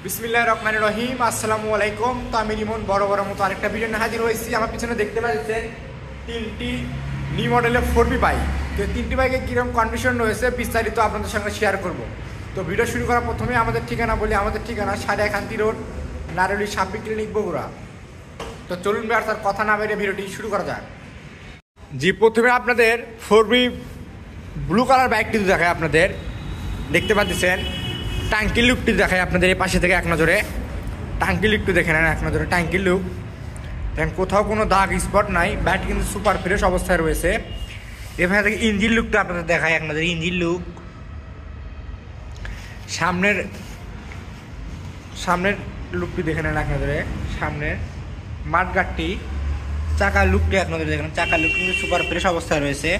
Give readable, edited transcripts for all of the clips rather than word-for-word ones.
বিসমিল্লাহির রহমানির রহিম। আসসালামু আলাইকুম। তো আমি রিমন বড় মতো আরেকটা ভিডিও নিয়ে হাজির হয়েছি। আমার পিছনে দেখতে পাচ্ছেন তিনটি নিউ মডেলের 4B বাইক। তো তিনটি বাইকে কীরকম কন্ডিশন রয়েছে বিস্তারিত আপনাদের সঙ্গে শেয়ার করব। তো ভিডিও শুরু করার প্রথমে আমাদের ঠিকানা বলি। আমাদের ঠিকানা সারিয়াকান্তি রোড, নারুলি সাব্বি ক্লিনিক, বগুড়া। তো চলুন আর তার কথা না বেরিয়ে ভিডিওটি শুরু করা যাক। জি, প্রথমে আপনাদের 4B ব্লু কালার বাইকটি দেখায়। আপনাদের দেখতে পাচ্ছেন ট্যাঙ্কির লুকটি দেখায় আপনাদের এই পাশে থেকে এক নজরে। ট্যাঙ্কির লুকটি দেখে নেন এক নজরে, ট্যাঙ্কির লুক দেখেন, কোথাও কোনো দাগ স্পট নাই। ব্যাট কিন্তু সুপার ফ্রেশ অবস্থায় রয়েছে। এখানে থেকে ইঞ্জিন লুকটা আপনাদের দেখায় এক নজরে। ইঞ্জিন লুক সামনের লুকটি দেখে নেন এক নজরে। সামনের মাঠগাটটি চাকার লুকটি এক নজরে দেখেন। চাকার লুক কিন্তু সুপার ফ্রেশ অবস্থায় রয়েছে।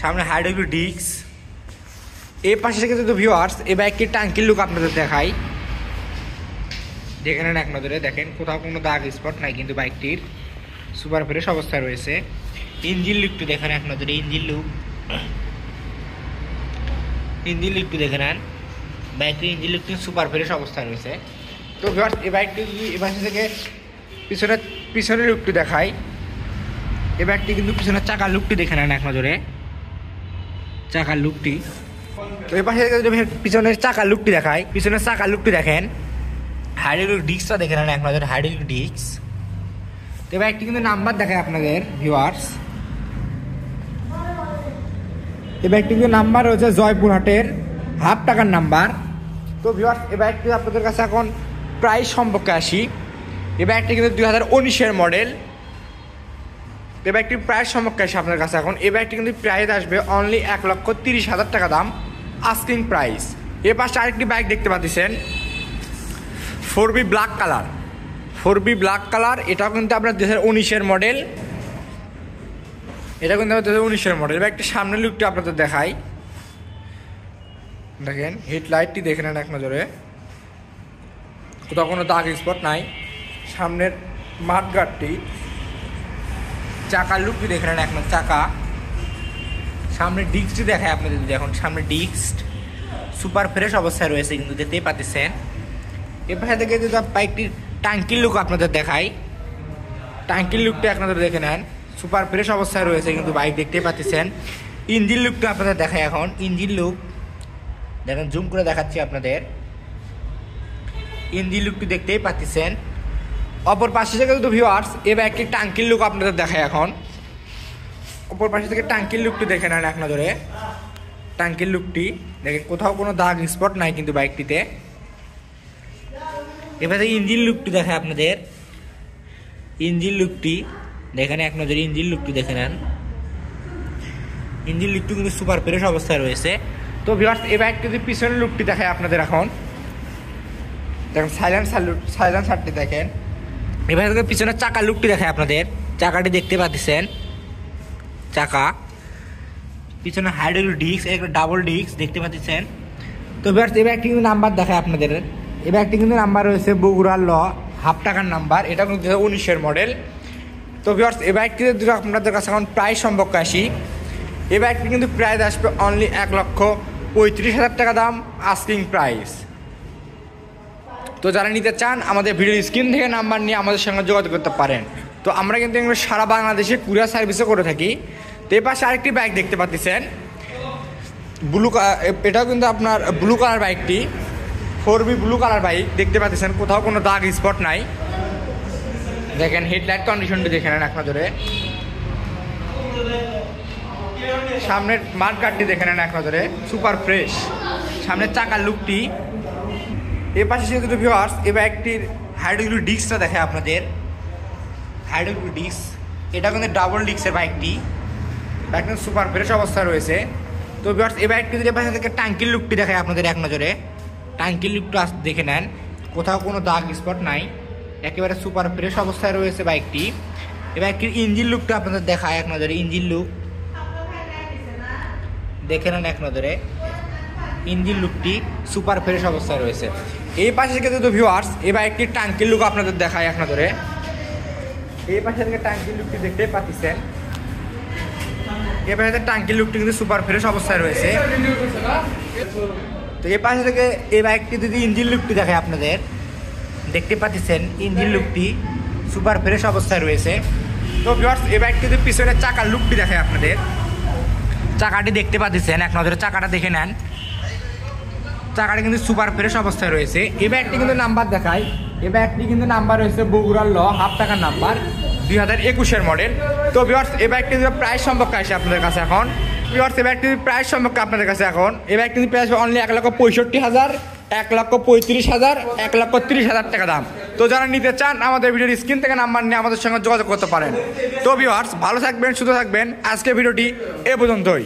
সামনে হাইড্রোলিক ডিস্ক। এই পাশে থেকে যদি ভিউয়ার্স এই বাইকটির ট্যাঙ্কির লুক আপনাদের দেখাই, দেখে নেন এক নজরে। দেখেন কোথাও কোনো দাগ স্পট নাই, কিন্তু বাইকটির সুপার ফ্রেশ অবস্থায় রয়েছে। ইঞ্জিন লুকটি দেখেন এক নজরে। ইঞ্জিন লুকটি দেখে নেন। বাইকটির ইঞ্জিন লুকটি সুপার ফ্রেশ অবস্থায় রয়েছে। তো ভিউয়ার্স এই বাইকটি যদি এ পাশে থেকে পিছনের লুকটি দেখাই, এই বাইকটি কিন্তু পিছনের চাকার লুকটি দেখে নেন এক নজরে। চাকার লুকটি, তো এই পাশে যদি পিছনের চাকার লুকটি দেখায়, পিছনের চাকার লুকটি দেখেন। হাইড্রোলিক ডিস্কটা দেখে নেন এক নজরে। Hydraulic disk. তো এবার একটি কিন্তু নাম্বার দেখায় আপনাদের ভিউয়ার্স। এবার একটি কিন্তু নাম্বার রয়েছে জয়পুরহাটের, হাফ টাকার নাম্বার। তো ভিউয়ার্স এবার একটি আপনাদের কাছে এখন প্রাইস সম্পর্কে আসি। এবার একটি কিন্তু 2019-এর মডেল। এবার একটি প্রাইস সম্পর্কে আসি আপনার কাছে এখন। এবার একটি কিন্তু প্রাইস আসবে অনলি 1,30,000 টাকা দাম, আস্কিং প্রাইস। এ পাশে আরেকটি বাইক দেখতে পাচ্ছেন 4B black colour. 4B black colour, এটাও কিন্তু আপনার 2019-এর মডেল। এটা কিন্তু 2019-এর মডেল। এবার একটি সামনের লুকটি আপনাদের দেখাই। দেখেন হেডলাইটটি দেখে নেন এক নজরে, কোথাও কোনো দাগ স্পট নাই। সামনের মাঠগাটটি, চাকার লুকটি দেখে নেন এক নজর। চাকা, সামনের ডিস্কটি দেখায় আপনাদের। এখন সামনের ডিস্ক সুপার ফ্রেশ অবস্থায় রয়েছে, কিন্তু দেখতেই পাচ্ছেন। এপাশে থেকে যদি বাইকটির ট্যাঙ্কির লুক আপনাদের দেখাই, ট্যাঙ্কির লুকটা আপনাদের দেখে নেন, সুপার ফ্রেশ অবস্থায় রয়েছে, কিন্তু বাইক দেখতেই পাচ্ছেন। ইঞ্জিন লুকটা আপনাদের দেখায় এখন। ইঞ্জিন লুক দেখেন, জুম করে দেখাচ্ছি আপনাদের। ইঞ্জিন লুকটি দেখতেই পাচ্ছেন। অপর পাশে থেকে যদি ভিউয়ার্স এই বাইকটির ট্যাঙ্কির লুক আপনাদের দেখায় এখন। অপর পাশে থেকে ট্যাঙ্কির লুকটি দেখে নেন এক নজরে। ট্যাঙ্কির লুকটি দেখেন, কোথাও কোনো দাগ স্পট নাই কিন্তু বাইকটিতে। এবারে ইঞ্জিন লুকটি দেখায় আপনাদের। ইঞ্জিন লুকটি দেখেন এক নজরে। ইঞ্জিন লুকটি দেখে নেন। ইঞ্জিন লুকটি কিন্তু সুপার ফ্রেশ অবস্থায় রয়েছে। তো ভিউয়ার্স এই বাইকটি যদি পিছনের লুকটি দেখায় আপনাদের এখন, দেখেন সাইলেন্সারটি দেখেন। এবার থেকে পিছনের চাকার লুকটি দেখায় আপনাদের। চাকাটি দেখতে পাচ্ছেন, চাকা পিছনে হাইড্রোলিক ডিস্ক, একটা ডাবল ডিস্ক দেখতে পাচ্ছেন। তো ভিউয়ার্স এই বাইকটি কিন্তু নাম্বার দেখায় আপনাদের। এই বাইকটি কিন্তু নাম্বার রয়েছে বগুড়ার ল, হাফ টাকার নাম্বার। এটা কিন্তু 2019-এর মডেল। তো ভিউয়ার্স এই বাইকটি যদি আপনাদের কাছে এখন প্রাইস সম্পর্কে আসি, এই বাইকটি কিন্তু প্রাইস আসবে অনলি 1,35,000 টাকা দাম, আস্কিং প্রাইস। তো যারা নিতে চান আমাদের ভিডিও স্ক্রিন থেকে নাম্বার নিয়ে আমাদের সঙ্গে যোগাযোগ করতে পারেন। তো আমরা কিন্তু এগুলো সারা বাংলাদেশে কুরিয়ার সার্ভিসও করে থাকি। তো এই পাশে আরেকটি বাইক দেখতে পাচ্ছেন ব্লু কালার। এটাও কিন্তু আপনার ব্লু কালার বাইকটি, 4B ব্লু কালার বাইক দেখতে পাচ্ছেন। কোথাও কোনো দাগ স্পট নাই। দেখেন হেডলাইট কন্ডিশনটি দেখে নেন এক নজরে। সামনের মাঠগাটটি দেখে নেন এক নজরে, সুপার ফ্রেশ। সামনের চাকার লুকটি। এ পাশে যদি ভিউয়ার্স এই বাইকটির হাইড্রোলিক ডিস্কটা দেখে আপনাদের। হাইড্রোলিক ডিস্ক, এটা কিন্তু ডাবল ডিস্কের বাইকটি। বাইক কিন্তু সুপার ফ্রেশ অবস্থায় রয়েছে। তো ভিউয়ার্স এই বাইকটি যদি পাশে থেকে ট্যাঙ্কির লুকটি দেখায় আপনাদের এক নজরে। ট্যাঙ্কির লুকটা দেখে নেন, কোথাও কোনো দাগ স্পট নাই, একেবারে সুপার ফ্রেশ অবস্থায় রয়েছে বাইকটি। এই বাইকটির ইঞ্জিন লুকটা আপনাদের দেখায় এক নজরে। ইঞ্জিন লুক দেখে নেন এক নজরে। ইঞ্জিন লুকটি সুপার ফ্রেশ অবস্থায় রয়েছে। এই পাশে থেকে যদি ভিউয়ার্স এই বাইকটির ট্যাঙ্কির লুক আপনাদের দেখায় এক নজরে। এই পাশে থেকে ট্যাঙ্কির লুকটি দেখতেই পাচ্ছেন। এই পাশে ট্যাঙ্কির লুকটি কিন্তু সুপার ফ্রেশ অবস্থায় রয়েছে। তো এই পাশে থেকে এই বাইকটি যদি ইঞ্জিন লুকটি দেখায় আপনাদের, দেখতে পাচ্ছেন ইঞ্জিন লুকটি সুপার ফ্রেশ অবস্থায় রয়েছে। তো ভিউয়ার্স এই বাইকটি যদি পিছনের চাকার লুকটি দেখায় আপনাদের, চাকাটি দেখতে পাচ্ছেন, এক নজরে চাকাটা দেখে নেন, চাকাটি কিন্তু সুপার ফ্রেশ অবস্থায় রয়েছে। এই বাইকটি কিন্তু নাম্বার দেখায়, এই বাইকটি কিন্তু নাম্বার রয়েছে বগুড়ার ল হাফ টাকার নাম্বার 2021-এর মডেল। তো ভিউয়ার্স এই বাইকটি প্রাইস সম্পর্কে আসে আপনাদের কাছে এখন, ভিউয়ার্স এই বাইকটির প্রাইস সম্পর্কে আপনাদের কাছে এখন, এই বাইকটির প্রাইস অনলি 1,65,000, 1,35,000, 1,30,000 টাকা দাম। তো যারা নিতে চান আমাদের ভিডিওর স্ক্রিন থেকে নাম্বার নিয়ে আমাদের সঙ্গে যোগাযোগ করতে পারেন। তো ভিউয়ার্স ভালো থাকবেন, সুস্থ থাকবেন, আজকে ভিডিওটি এ পর্যন্তই।